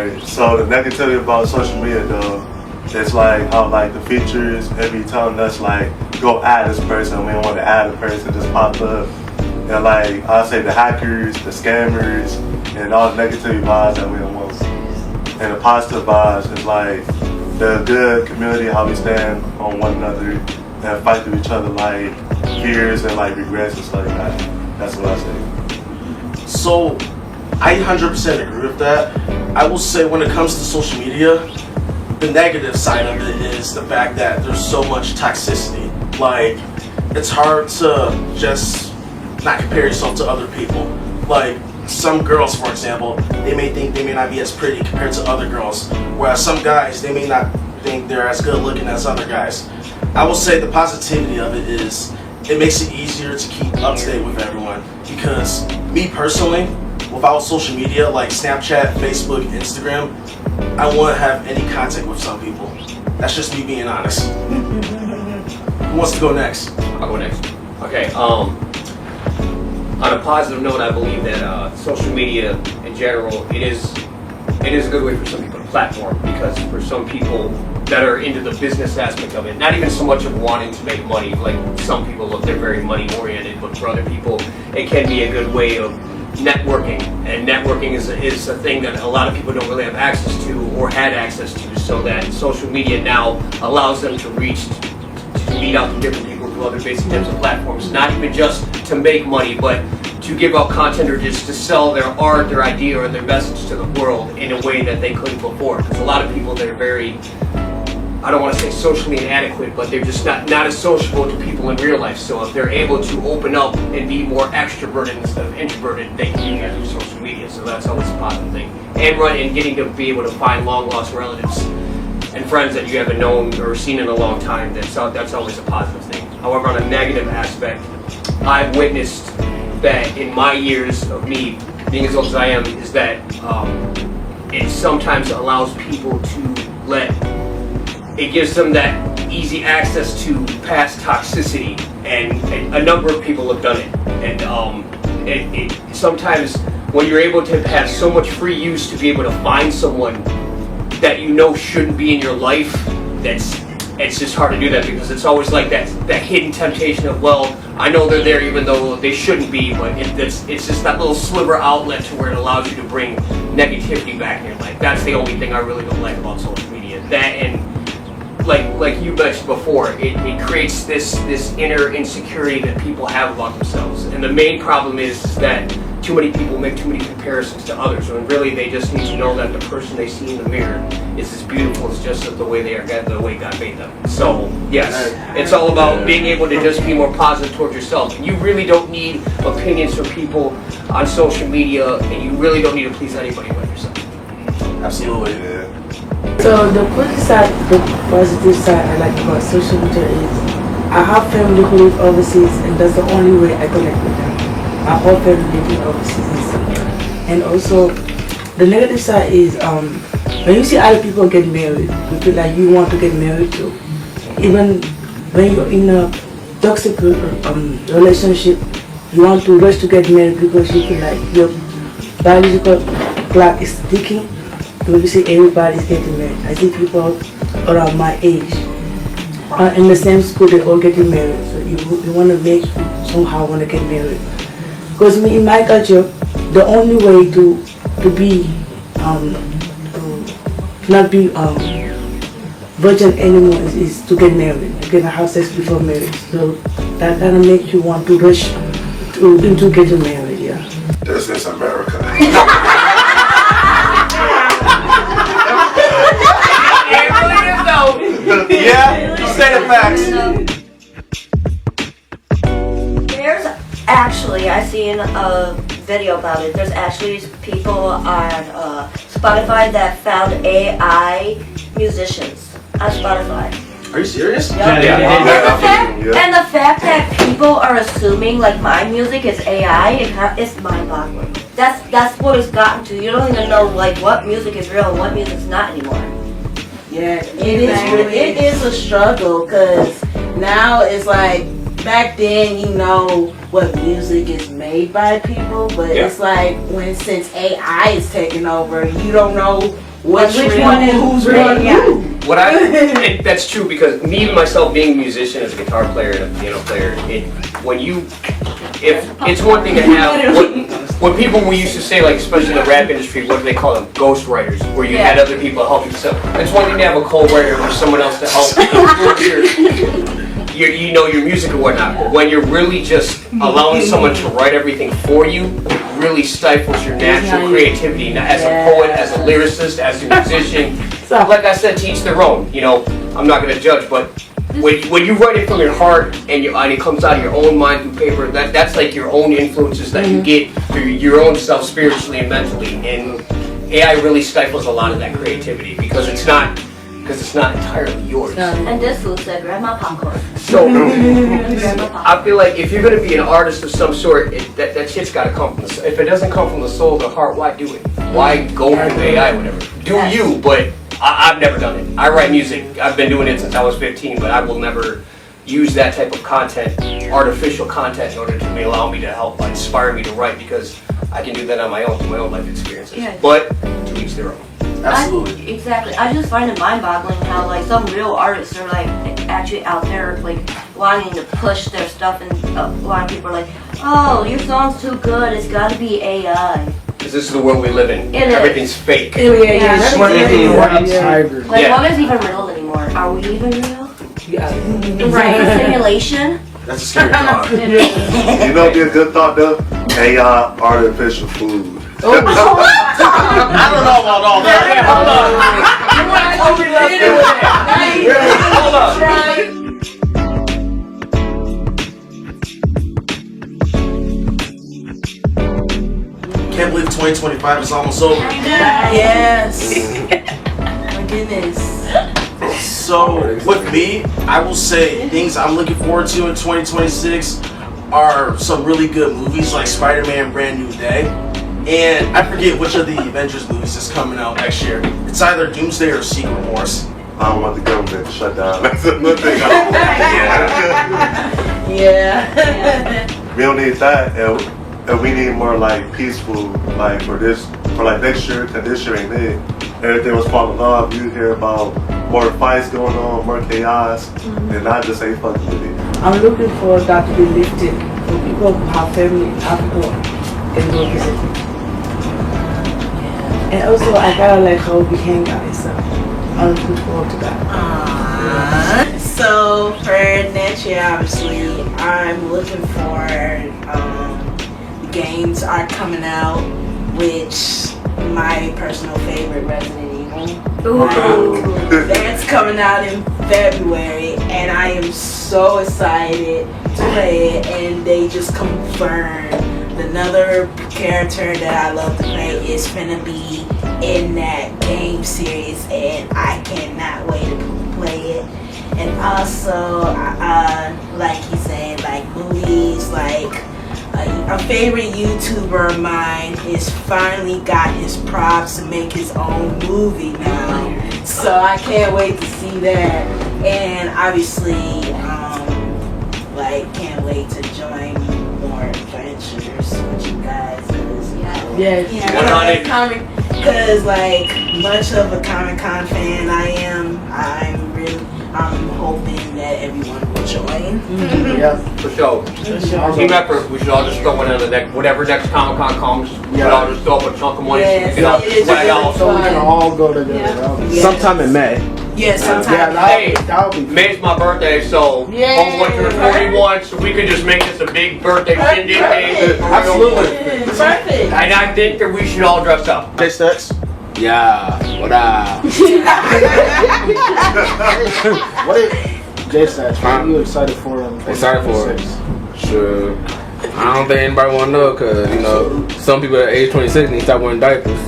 Alright, so the negativity about social media though, it's like how like the features, they be telling us like, go add this person, we don't want to add a person, just pop up. And like, I'll say the hackers, the scammers, and all the negativity vibes that we don't want. And the positive vibes is like, the good community, how we stand on one another and fight with each other like fears and like regrets and stuff like that. That's what I say. So, I 100% agree with that. I will say when it comes to social media, the negative side of it is the fact that there's so much toxicity. Like, it's hard to just not compare yourself to other people. Like, some girls, for example, they may think they may not be as pretty compared to other girls, whereas some guys, they may not think they're as good looking as other guys. I will say the positivity of it is it makes it easier to keep up to date with everyone, because me personally, without social media like Snapchat, Facebook, Instagram, I wouldn't have any contact with some people. That's just me being honest. Who wants to go next? I'll go next. Okay, on a positive note, I believe that social media in general, it is a good way for some people to platform, because for some people that are into the business aspect of it, not even so much of wanting to make money, like some people look, they're very money oriented, but for other people, it can be a good way of networking, and networking is a thing that a lot of people don't really have access to or had access to, so that social media now allows them to reach, to meet out to different people through other basic types of platforms, not even just to make money, but to give out content or just to sell their art, their idea, or their message to the world in a way that they couldn't before. Because a lot of people that are very, I don't want to say socially inadequate, but they're just not as sociable to people in real life. So if they're able to open up and be more extroverted instead of introverted, they can do that through social media. So that's always a positive thing. And getting to be able to find long lost relatives and friends that you haven't known or seen in a long time, that's always a positive thing. However, on a negative aspect, I've witnessed that in my years of me being as old as I am, is that it sometimes allows people it gives them that easy access to past toxicity, and a number of people have done it. And it sometimes when you're able to have so much free use to be able to find someone that you know shouldn't be in your life, it's just hard to do that, because it's always like that hidden temptation of, well, I know they're there even though they shouldn't be, but it's just that little sliver outlet to where it allows you to bring negativity back in your life. That's the only thing I really don't like about social media. That, and like you mentioned before, it creates this inner insecurity that people have about themselves. And the main problem is that too many people make too many comparisons to others, when really they just need to know that the person they see in the mirror is as beautiful as just the way they are, the way God made them. So yes, it's all about being able to just be more positive towards yourself. And you really don't need opinions from people on social media, and you really don't need to please anybody but yourself. Absolutely. Yeah. So the positive side I like about social media is I have family who live overseas, and that's the only way I connect with them. My whole family living overseas. And also the negative side is when you see other people get married, you feel like you want to get married too. Even when you're in a toxic relationship, you want to rush to get married because you feel like your biological clock is ticking. When you see everybody's getting married, I see people around my age in the same school, they're all getting married. So you want to make somehow want to get married. Because in my culture, the only way to be to not be virgin anymore is to get married. You're gonna have sex before marriage. So that kind of makes you want to rush into getting married. Yeah. This is America. Yeah, you say the facts. There's actually, I seen a video about it. There's actually people on Spotify that found AI musicians on Spotify. Are you serious? Yep. Yeah. And the fact that people are assuming like my music is AI, it's mind-boggling. That's what it's gotten to. You don't even know like what music is real and what music's not anymore. Yeah, it is a struggle, because now it's like, back then you know what music is made by people, but it's like since AI is taking over, you don't know which one is who's real? one Yeah. who. What and that's true because me even myself being a musician as a guitar player and a piano player, if it's one thing to have when people we used to say like especially in the rap industry, what do they call them? Ghost writers, where you had other people help you. So it's one thing to have a co-writer or someone else to help your music or whatnot. But when you're really just allowing someone to write everything for you, it really stifles your natural creativity. Now, as a poet, as a lyricist, as a musician. Like I said, to each their own. You know, I'm not going to judge, but when you write it from your heart and it comes out of your own mind through paper, that's like your own influences that you get through your own self spiritually and mentally. And AI really stifles a lot of that creativity because it's not entirely yours. And this food said, grab my popcorn. So I feel like if you're going to be an artist of some sort, that shit's got to come from the soul. If it doesn't come from the soul, the heart, why do it? Why go through AI, whatever? Do you, but I've never done it. I write music. I've been doing it since I was 15, but I will never use that type of content, artificial content, in order to allow me to help inspire me to write because I can do that on my own, through my own life experiences. Yeah. But to each their own. Absolutely. Exactly. I just find it mind-boggling how like some real artists are like actually out there like wanting to push their stuff, and a lot of people are like, "Oh, your song's too good. It's got to be AI." Because this is the world we live in. It is. Everything's fake. Yeah. Yeah. Like, what is even real anymore? Are we even real? Yeah. Right. Simulation. That's a scary thought. You know, it'd be a good thought though. AI artificial food. I don't know about all that. Can't believe 2025 is almost over. Yes. My goodness. So with me, I will say things I'm looking forward to in 2026 are some really good movies like Spider-Man Brand New Day. And I forget which of the Avengers movies is coming out next year. It's either Doomsday or Secret Wars. I don't want the government to shut down. That's another thing. Yeah. We don't need that, and we need more like peaceful, like for like next year. Cause this year ain't it. Everything was falling off. You hear about more fights going on, more chaos, and I just ain't fucking with it. I'm looking for that to be lifted for people who have family in Africa and go visit me. And also, I kinda like how we hang out and stuff. I'm looking forward to that. So for next year, obviously, I'm looking for the games are coming out, which my personal favorite, Resident Evil. Like, that's coming out in February, and I am so excited to play it. And they just confirmed another character that I love to play is finna be in that game series, and I cannot wait to play it. And also, like he said, like movies, like a favorite YouTuber of mine is finally got his props to make his own movie now. So I can't wait to see that. And obviously, like can't wait to join more adventures with you guys. Yes. Because like much of a Comic-Con fan I am, I'm hoping that everyone will join. Yeah. For sure. Team effort. We should all just throw in the whatever next Comic Con comes. We should all just throw up a chunk of money. Yes, So we can all it is swag out. really So we can fun. all go together. Yes. Sometime in May. Yeah, sometime. Yeah, Hey, that'll be May's my birthday, so Yay. homeboy turned 41, so we could just make this a big birthday shindig thing. Absolutely. Perfect. And I think that we should all dress up. J Stacks. Yeah. What up? What is J-Stats? What are you excited for? Excited for it. Sure. I don't think anybody want to know because, you know, some people at age 26 need to stop wearing diapers.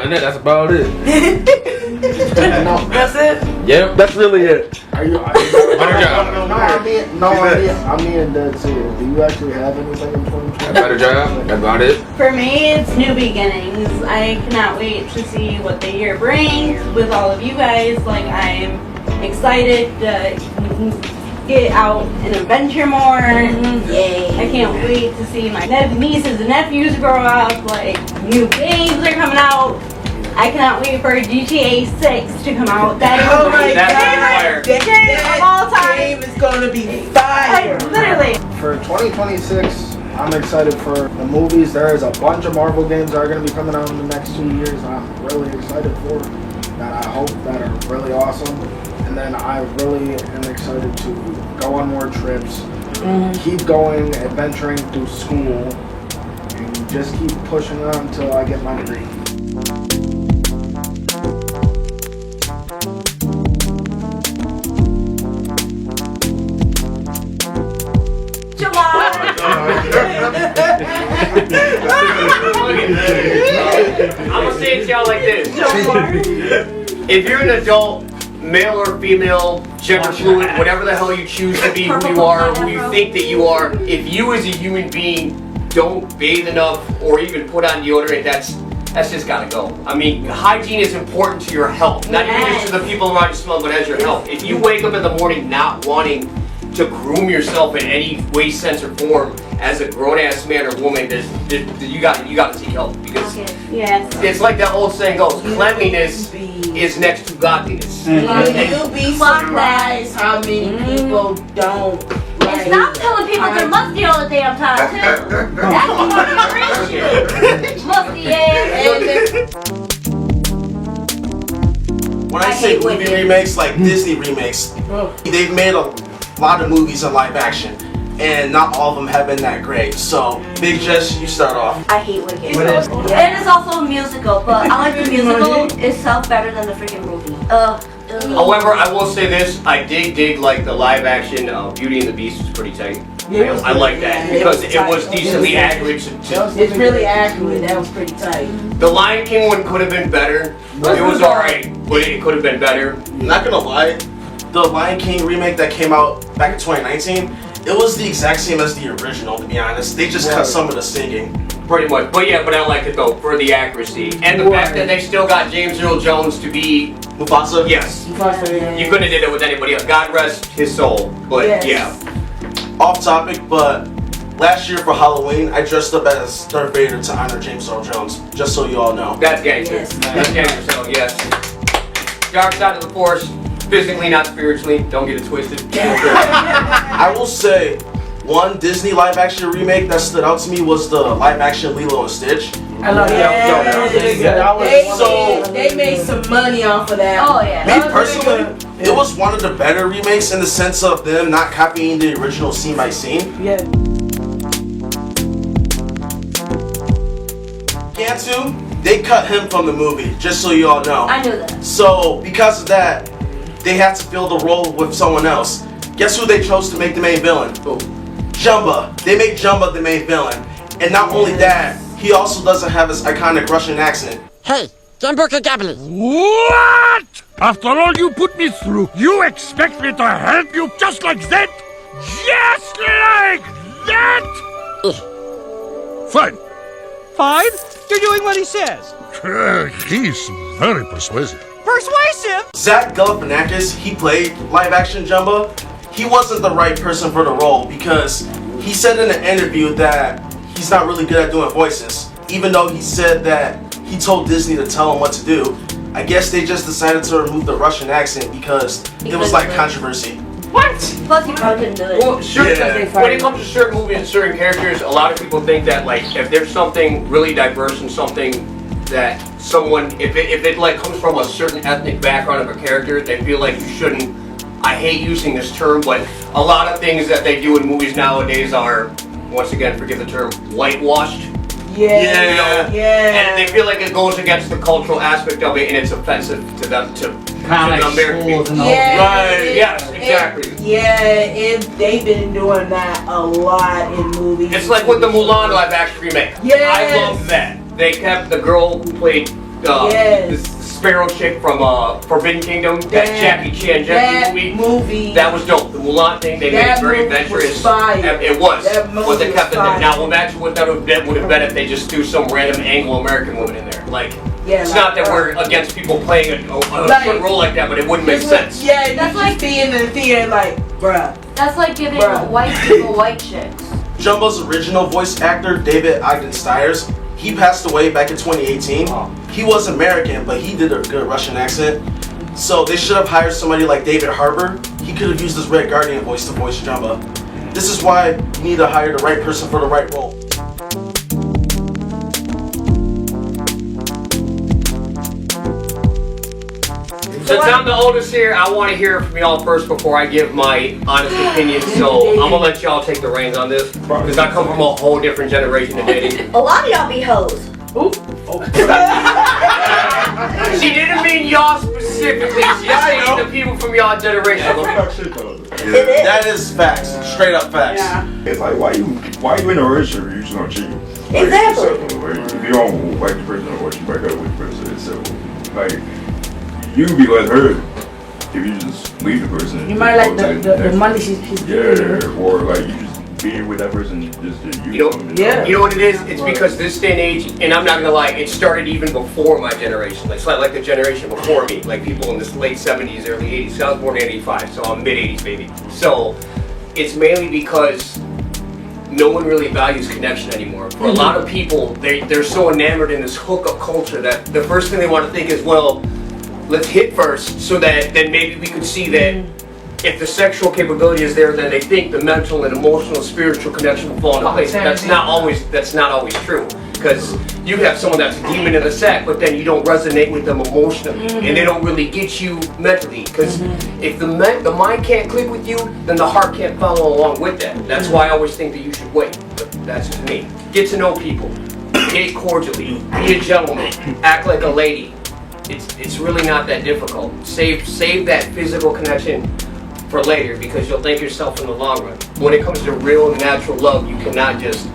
And that's about it. That's it? Yep, that's really it. Are you? Better job. I mean, that's it. Do you actually have anything in 2020? Better job. That's about it. For me, it's new beginnings. I cannot wait to see what the year brings with all of you guys. Like, I'm excited to get out and adventure more. Yay. I can't wait to see my nieces and nephews grow up. Like, new games are coming out. I cannot wait for GTA 6 to come out. That is Oh my That's god! fire. That of all time. game is gonna be Like, fire. literally. For 2026, I'm excited for the movies. There is a bunch of Marvel games that are going to be coming out in the next 2 years. I'm really excited for that. I hope that are really awesome. And then I really am excited to go on more trips, keep going, adventuring through school, and just keep pushing on until I get my degree. I'm gonna say it to y'all like this. If you're an adult, male or female, gender fluid, whatever the hell you choose to be, who you are, who you think that you are, if you as a human being don't bathe enough or even put on deodorant, that's just gotta go. I mean, hygiene is important to your health, not even just to the people around you smell, but as your health. If you wake up in the morning not wanting to groom yourself in any way, sense, or form as a grown-ass man or woman, you gotta seek help, because Yes. it's like that old saying goes: cleanliness is next to godliness. You'll be surprised how many people don't. And stop telling people they're musty all the damn time, too. That's what real shit. Musty ass. When I I say hate movie Wicked. remakes, like Disney remakes, they've made a lot of movies in live action, and not all of them have been that great. So, Big Jess, you start off. I hate Wicked. It is also a musical, but I like the musical itself better than the freaking movie. However, I will say this: I did dig like the live action Beauty and the Beast was pretty tight. I like that because it was decently accurate. It's really accurate. That was pretty tight. The Lion King one could have been better. It was alright, but it could have been better. I'm not gonna lie, the Lion King remake that came out back in 2019, it was the exact same as the original, to be honest. They just cut some of the singing. Pretty much, but I like it though for the accuracy and the fact that they still got James Earl Jones to be Mufasa? yes. You couldn't have did it with anybody else. God rest his soul, but yeah. Off topic, but last year for Halloween, I dressed up as Darth Vader to honor James Earl Jones, just so you all know. That's gangster. That's gangster, so yes. Dark side of the force, physically, not spiritually. Don't get it twisted. I will say, one Disney live action remake that stood out to me was the live action Lilo and Stitch. I love They made some money off of that. Oh, yeah. Me personally, it was one of the better remakes in the sense of them not copying the original scene by scene. Yeah. Gantu, they cut him from the movie, just so you all know. I knew that. So, because of that, they had to fill the role with someone else. Guess who they chose to make the main villain? Jumba. They made Jumba the main villain. And not only that, he also doesn't have his iconic Russian accent. Hey, Jamburka Gabblers. What? After all you put me through, you expect me to help you just like that? Just like that? Fine. Fine? You're doing what he says. He's very persuasive. Persuasive? Zach Galifianakis, he played live-action Jumba. He wasn't the right person for the role because he said in an interview that he's not really good at doing voices, even though he said that he told Disney to tell him what to do. I guess they just decided to remove the Russian accent because it was like controversy. What? Plus, you probably couldn't do it. Well, sure. When it comes to certain movies and certain characters, a lot of people think that like if there's something really diverse and something that someone, if it like comes from a certain ethnic background of a character, they feel like you shouldn't. I hate using this term, but a lot of things that they do in movies nowadays are, once again, forgive the term, whitewashed. Yeah. And they feel like it goes against the cultural aspect of it, and it's offensive to them, to the American people. Right, yes, exactly. They've been doing that a lot in movies. It's like with the Mulan live action remake. Yes. I love that. They kept the girl who played this Sparrow chick from Forbidden Kingdom, that Jackie Chan movie. That was dope. The Mulan thing, they made it very adventurous. It was. But they kept it there. Now imagine what that would have been if they just threw some random Anglo-American woman in there. Like, Yeah, It's like, not that we're against people playing a Like, certain role like that, but it wouldn't make sense. Yeah, That's that's like being in the theater, like, bruh. That's like giving Bruh. white people white chicks. Jumbo's original voice actor, David Ogden Stiers, he passed away back in 2018. He was American, but he did a good Russian accent. So they should have hired somebody like David Harbour. He could have used his Red Guardian voice to voice Jumbo. This is why you need to hire the right person for the right role. Since I'm the oldest here, I want to hear from y'all first before I give my honest opinion. So I'm gonna let y'all take the reins on this because I come from a whole different generation of dating. A lot of y'all be hoes. She didn't mean y'all specifically. She saying the people from y'all generation. That is facts, straight up facts. It's like why you in a relationship if you just gonna cheat? Exactly. If you don't like the person or you break up with the person, it's simple. Like you be less hurt if you just leave the person. You might like the money she's giving you. Or like you just being with that person just to You know, Yeah. you know what it is? It's because this day and age, and I'm not gonna lie, it started even before my generation. It's like the generation before me, like people in the late 70s, early 80s. So I was born in 85, so I'm mid 80s baby. So it's mainly because no one really values connection anymore. For a lot of people, they're so enamored in this hookup culture that the first thing they want to think is, well, let's hit first, so that then maybe we could see that if the sexual capability is there, then they think the mental and emotional, spiritual connection will fall into place. That's not always true, because you have someone that's a demon in the sack, but then you don't resonate with them emotionally, and they don't really get you mentally. Because if the mind can't click with you, then the heart can't follow along with that. That's why I always think that you should wait. But that's just me. Get to know people, date cordially, be a gentleman, act like a lady. It's really not that difficult. Save that physical connection for later, because you'll thank yourself in the long run. When it comes to real natural love, you cannot just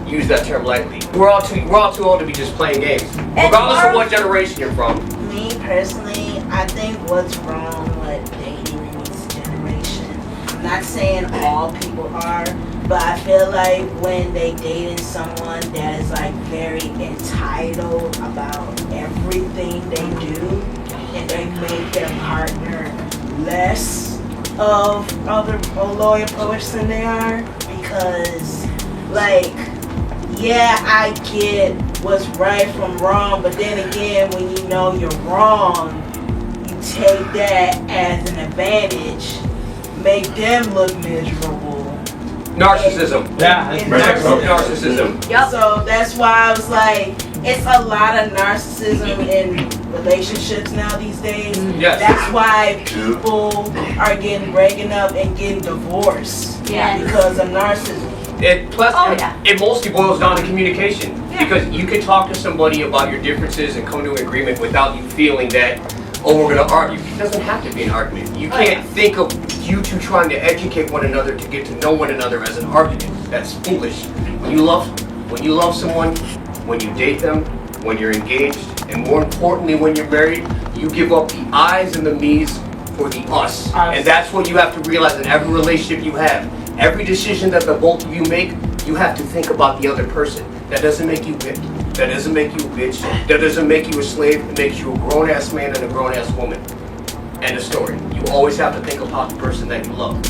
use that term lightly. We're all too old to be just playing games, regardless of what generation you're from. Me personally, I think what's wrong with dating in this generation, I'm not saying all people are, but I feel like when they dating someone that is like very entitled about everything they do, and they make their partner less of a loyal person they are, because like, yeah, I get what's right from wrong, but then again, when you know you're wrong, you take that as an advantage, make them look miserable. Narcissism. Yeah, narcissism. Yep. So that's why I was like, it's a lot of narcissism in relationships now these days. Yes. That's why people are breaking up and getting divorced. Yeah. Because of narcissism. It mostly boils down to communication. Because you can talk to somebody about your differences and come to an agreement without you feeling that, oh, we're going to argue. It doesn't have to be an argument. You can't think of you two trying to educate one another to get to know one another as an argument. That's foolish. When you love someone, when you date them, when you're engaged, and more importantly, when you're married, you give up the I's and the me's for the us. And that's what you have to realize in every relationship you have. Every decision that the both of you make, you have to think about the other person. That doesn't make you victim. That doesn't make you a bitch. That doesn't make you a slave. It makes you a grown-ass man and a grown-ass woman. End of story. You always have to think about the person that you love.